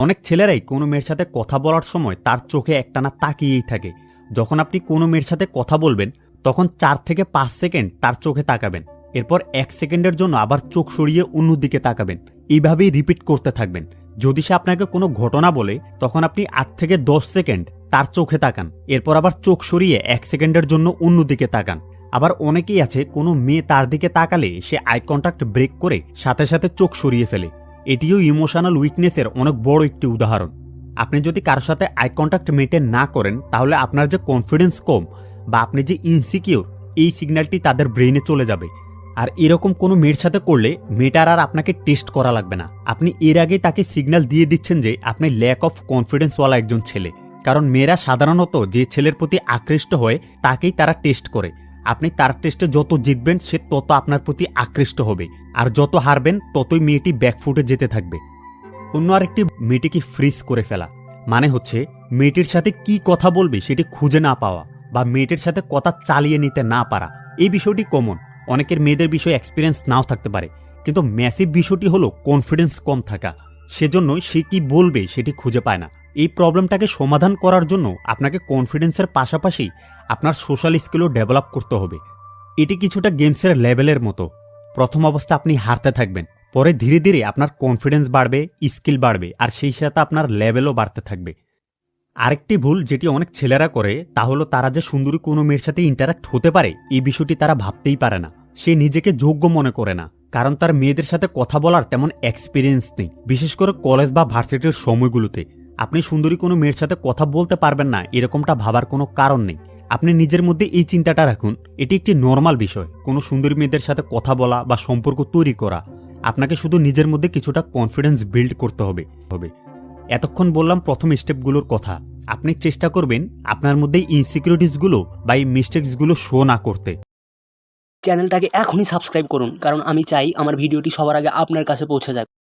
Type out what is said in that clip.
অনেক ছেলেরাই কোনো মেয়ের সাথে কথা বলার সময় তার চোখে একটানা তাকিয়েই থাকে। যখন আপনি কোনো মেয়ের সাথে কথা বলবেন তখন 4 থেকে 5 সেকেন্ড তার চোখে তাকাবেন, এরপর 1 সেকেন্ডের জন্য আবার চোখ সরিয়ে অন্যদিকে তাকাবেন। এইভাবেই রিপিট করতে থাকবেন। যদি সে আপনাকে কোনো ঘটনা বলে তখন আপনি 8 থেকে 10 সেকেন্ড তার চোখে তাকান, এরপর আবার চোখ সরিয়ে 1 সেকেন্ডের জন্য অন্যদিকে তাকান। আবার অনেকেই আছে কোনো মেয়ে তার দিকে তাকালে সে আই কন্ট্যাক্ট ব্রেক করে সাথে সাথে চোখ সরিয়ে ফেলে। এটিও ইমোশনাল উইকনেসের অনেক বড় একটি উদাহরণ। আপনি যদি কারোর সাথে আই কন্ট্যাক্ট মেনটেন না করেন তাহলে আপনার যে কনফিডেন্স কম বা আপনি যে ইনসিকিউর, এই সিগন্যালটি তাদের ব্রেইনে চলে যাবে। আর এরকম কোনো মেয়ের সাথে করলে মেয়েটার আর আপনাকে টেস্ট করা লাগবে না। আপনি এর আগে তাকে সিগন্যাল দিয়ে দিচ্ছেন যে আপনি ল্যাক অফ কনফিডেন্সওয়ালা একজন ছেলে। কারণ মেয়েরা সাধারণত যে ছেলের প্রতি আকৃষ্ট হয় তাকেই তারা টেস্ট করে। আপনি তার টেস্টে যত জিতবেন সে তত আপনার প্রতি আকৃষ্ট হবে, আর যত হারবেন ততই মেয়েটি ব্যাকফুটে যেতে থাকবে। অন্য আরেকটি মেয়েটিকে ফ্রিজ করে ফেলা মানে হচ্ছে মেয়েটির সাথে কি কথা বলবে সেটি খুঁজে না পাওয়া বা মেয়েটির সাথে কথা চালিয়ে নিতে না পারা। এই বিষয়টি কমন, অনেকের মেয়েদের বিষয়ে এক্সপিরিয়েন্স নাও থাকতে পারে, কিন্তু ম্যাসিভ বিষয়টি হলো কনফিডেন্স কম থাকা। সেজন্যই সে কি বলবে সেটি খুঁজে পায় না। এই প্রবলেমটাকে সমাধান করার জন্য আপনাকে কনফিডেন্সের পাশাপাশি আপনার সোশ্যাল স্কিলও ডেভেলপ করতে হবে। এটি কিছুটা গেমসের লেভেলের মতো। প্রথম অবস্থা আপনি হারতে থাকবেন, পরে ধীরে ধীরে আপনার কনফিডেন্স বাড়বে, স্কিল বাড়বে, আর সেই সাথে আপনার লেভেলও বাড়তে থাকবে। আরেকটি ভুল যেটি অনেক ছেলেরা করে তা হলো তারা যে সুন্দরী কোনো মেয়ের সাথে ইন্টারাক্ট হতে পারে এই বিষয়টি তারা ভাবতেই পারে না। সে নিজেকে যোগ্য মনে করে না, কারণ তার মেয়েদের সাথে কথা বলার তেমন এক্সপিরিয়েন্স নেই। বিশেষ করে কলেজ বা ভার্সিটির সময়গুলোতে আপনি সুন্দরী কোনো মেয়ের সাথে কথা বলতে পারবেন না এরকমটা ভাবার কোনো কারণ নেই। আপনি নিজের মধ্যে এই চিন্তাটা রাখুন, এটি একটি নর্মাল বিষয় কোনো সুন্দরী মেয়েদের সাথে কথা বলা বা সম্পর্ক তৈরি করা। আপনাকে শুধু নিজের মধ্যে কিছুটা কনফিডেন্স বিল্ড করতে হবে। এতক্ষণ বললাম প্রথম স্টেপগুলোর কথা। আপনি চেষ্টা করবেন আপনার মধ্যে ইনসিকিউরিটিসগুলো বা এই মিস্টেকসগুলো শো না করতে। চ্যানেলটাকে এখনই সাবস্ক্রাইব করুন, কারণ আমি চাই আমার ভিডিওটি সবার আগে আপনার কাছে পৌঁছে যাক।